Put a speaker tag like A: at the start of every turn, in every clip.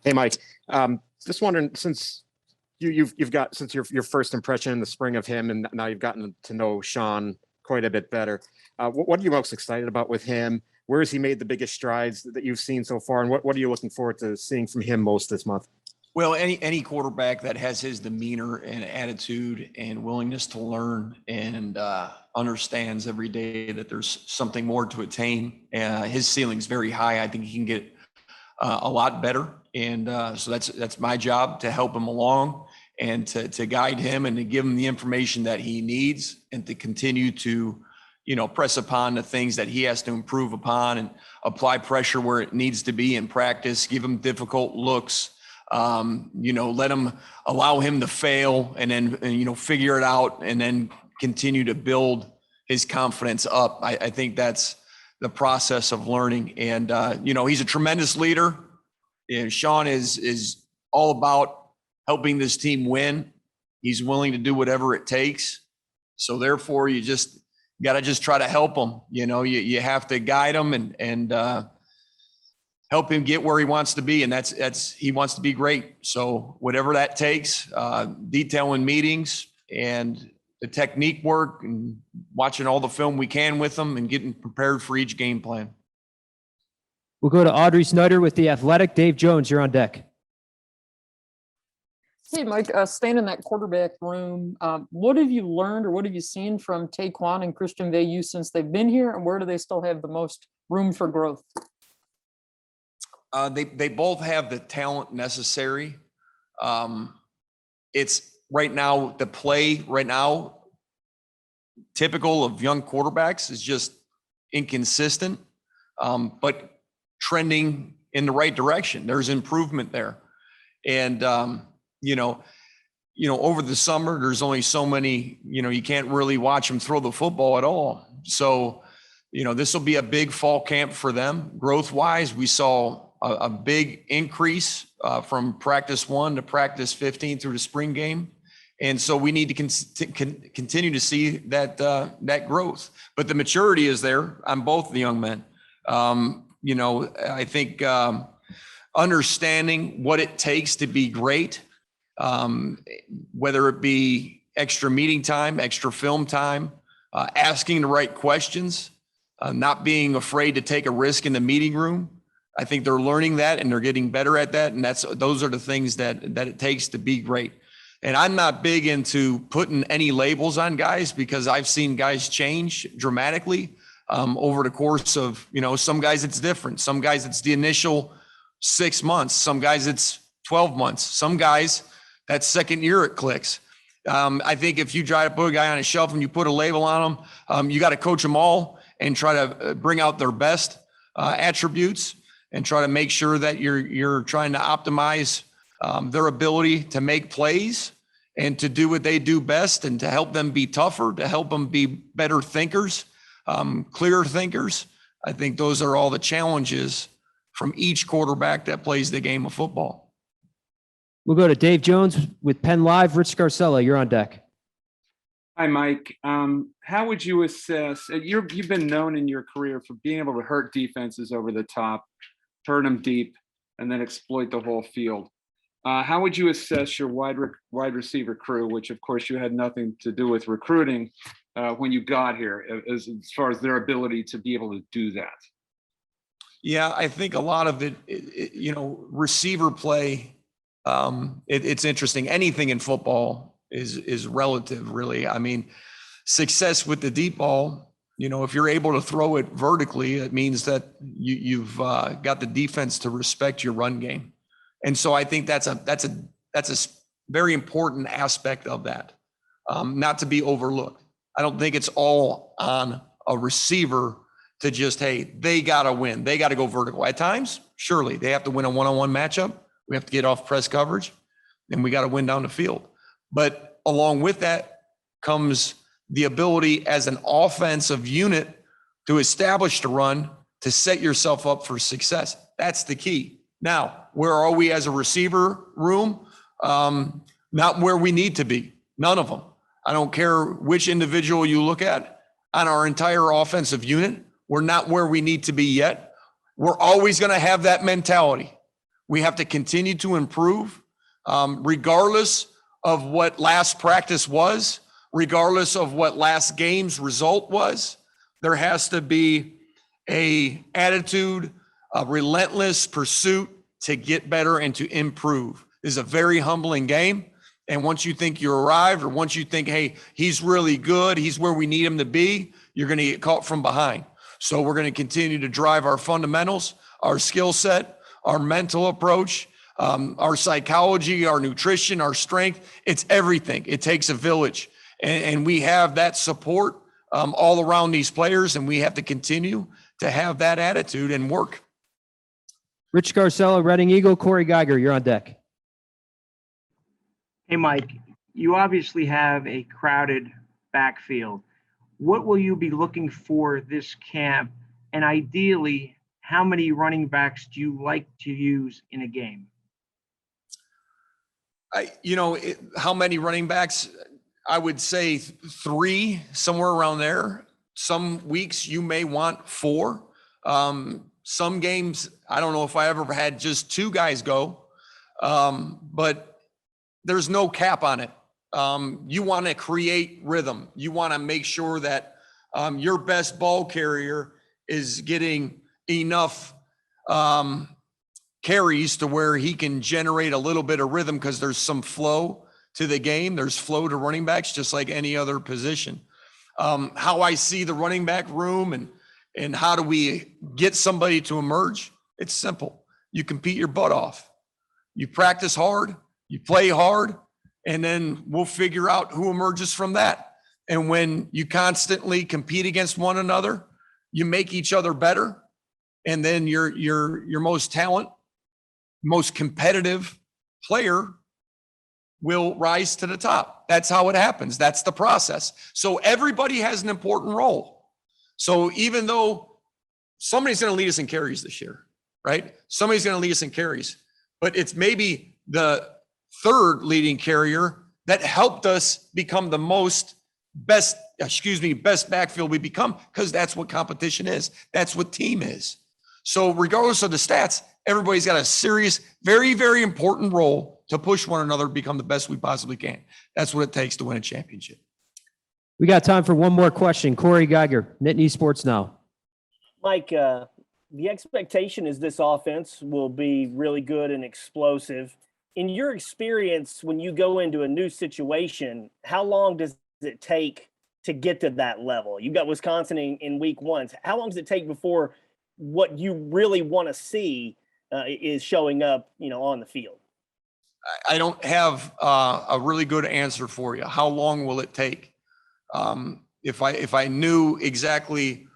A: Hey, Mike. Just wondering, since you've got since your first impression in the spring of him, and now you've gotten to know Sean quite a bit better. What are you most excited about with him? Where has he made the biggest strides that you've seen so far, and what are you looking forward to seeing from him most this month?
B: Well, any quarterback that has his demeanor and attitude and willingness to learn and understands every day that there's something more to attain, his ceiling's very high. I think he can get a lot better, and so that's my job, to help him along and to guide him and to give him the information that he needs, and to continue to press upon the things that he has to improve upon, and apply pressure where it needs to be in practice, give him difficult looks. Let him, allow him to fail, and then figure it out, and then continue to build his confidence up. I think that's the process of learning. And he's a tremendous leader. And Sean is all about helping this team win. He's willing to do whatever it takes. So therefore, you just got to try to help him. You have to guide him and help him get where he wants to be. And that's he wants to be great. So whatever that takes, detailing meetings and the technique work, and watching all the film we can with him, and getting prepared for each game plan.
C: We'll go to Audrey Snyder with The Athletic. Dave Jones, you're on deck.
D: Hey, Mike, staying in that quarterback room, what have you learned, or what have you seen from Taekwon and Christian Veilleux since they've been here, and where do they still have the most room for growth?
B: They both have the talent necessary. It's right now, the play right now, typical of young quarterbacks, is just inconsistent, but trending in the right direction. There's improvement there. And, over the summer, there's only so many, you can't really watch them throw the football at all. So, this will be a big fall camp for them. Growth wise, we saw a big increase from practice 1 to practice 15 through the spring game. And so we need to continue to see that growth. But the maturity is there on both the young men. I think understanding what it takes to be great, whether it be extra meeting time, extra film time, asking the right questions, not being afraid to take a risk in the meeting room. I think they're learning that, and they're getting better at that. And those are the things that it takes to be great. And I'm not big into putting any labels on guys, because I've seen guys change dramatically over the course of, some guys it's different. Some guys it's the initial 6 months. Some guys it's 12 months. Some guys that second year it clicks. I think if you try to put a guy on a shelf and you put a label on them, you got to coach them all and try to bring out their best attributes, and try to make sure that you're trying to optimize their ability to make plays and to do what they do best, and to help them be tougher, to help them be better thinkers, clearer thinkers. I think those are all the challenges from each quarterback that plays the game of football.
C: We'll go to Dave Jones with Penn Live. Rich Scarcella, you're on deck.
E: Hi, Mike. How would you assess, you've been known in your career for being able to hurt defenses over the top, hurt them deep, and then exploit the whole field. How would you assess your wide receiver crew, which of course you had nothing to do with recruiting when you got here, as far as their ability to be able to do that?
B: Yeah, I think a lot of it, receiver play, it's interesting. Anything in football is relative, really. I mean, success with the deep ball, if you're able to throw it vertically, it means that you've got the defense to respect your run game. And so I think that's a very important aspect of that, not to be overlooked. I don't think it's all on a receiver to just, hey, they got to win. They got to go vertical. At times, surely they have to win a one-on-one matchup. We have to get off press coverage, and we got to win down the field. But along with that comes the ability as an offensive unit to establish the run, to set yourself up for success. That's the key. Now, where are we as a receiver room? Not where we need to be. None of them. I don't care which individual you look at. On our entire offensive unit, we're not where we need to be yet. We're always going to have that mentality. We have to continue to improve, regardless of what last practice was, regardless of what last game's result was. There has to be a attitude, a relentless pursuit to get better and to improve. This is a very humbling game. And once you think you arrived, or once you think, hey, he's really good, he's where we need him to be, you're going to get caught from behind. So we're going to continue to drive our fundamentals, our skill set, our mental approach, our psychology, our nutrition, our strength. It's everything. It takes a village. And we have that support all around these players, and we have to continue to have that attitude and work.
C: Rich Scarcella, Reading Eagle. Corey Geiger, you're on deck.
F: Hey, Mike, you obviously have a crowded backfield. What will you be looking for this camp? And ideally, how many running backs do you like to use in a game?
B: How many running backs? I would say 3, somewhere around there. Some weeks you may want 4. Some games, I don't know if I ever had just 2 guys go, but there's no cap on it. You want to create rhythm. You want to make sure that your best ball carrier is getting enough carries to where he can generate a little bit of rhythm, because there's some flow to the game. There's flow to running backs, just like any other position. How I see the running back room and how do we get somebody to emerge? It's simple. You compete your butt off. You practice hard, you play hard, and then we'll figure out who emerges from that. And when you constantly compete against one another, you make each other better. And then your most most competitive player will rise to the top. That's how it happens. That's the process. So everybody has an important role. So even though somebody's going to lead us in carries this year, right? Somebody's going to lead us in carries, but it's maybe the 3rd leading carrier that helped us become the best backfield we become, because that's what competition is. That's what team is. So regardless of the stats, everybody's got a serious, very, very important role to push one another to become the best we possibly can. That's what it takes to win a championship.
C: We got time for one more question. Corey Geiger, Nittany Sports Now.
G: Mike, the expectation is this offense will be really good and explosive. In your experience, when you go into a new situation, how long does it take to get to that level? You've got Wisconsin in week 1. How long does it take before what you really want to see is showing up, on the field?
B: I don't have a really good answer for you. How long will it take? If I knew exactly,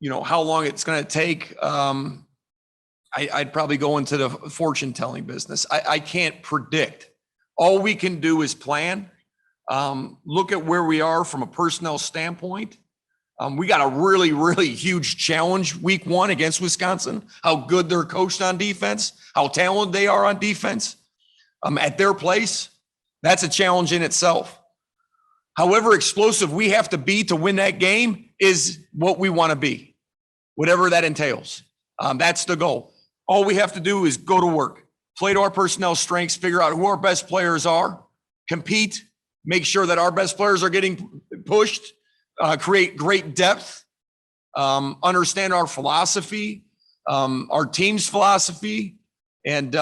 B: how long it's going to take, I'd probably go into the fortune telling business. I can't predict. All we can do is plan. Look at where we are from a personnel standpoint. We got a really, really huge challenge week 1 against Wisconsin, how good they're coached on defense, how talented they are on defense. At their place, that's a challenge in itself. However explosive we have to be to win that game is what we want to be, whatever that entails. That's the goal. All we have to do is go to work, play to our personnel strengths, figure out who our best players are, compete, make sure that our best players are getting pushed, create great depth, understand our philosophy, our team's philosophy, and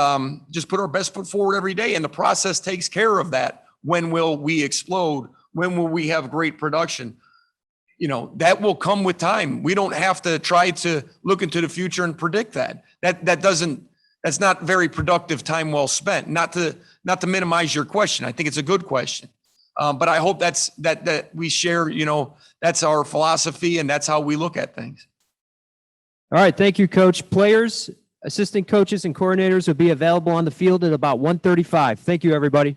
B: just put our best foot forward every day. And the process takes care of that. When will we explode? When will we have great production? That will come with time. We don't have to try to look into the future and predict that. That's not very productive time well spent. Not to minimize your question. I think it's a good question. But I hope that we share, that's our philosophy and that's how we look at things.
C: All right. Thank you, Coach. Players, assistant coaches, and coordinators will be available on the field at about 1:35. Thank you, everybody.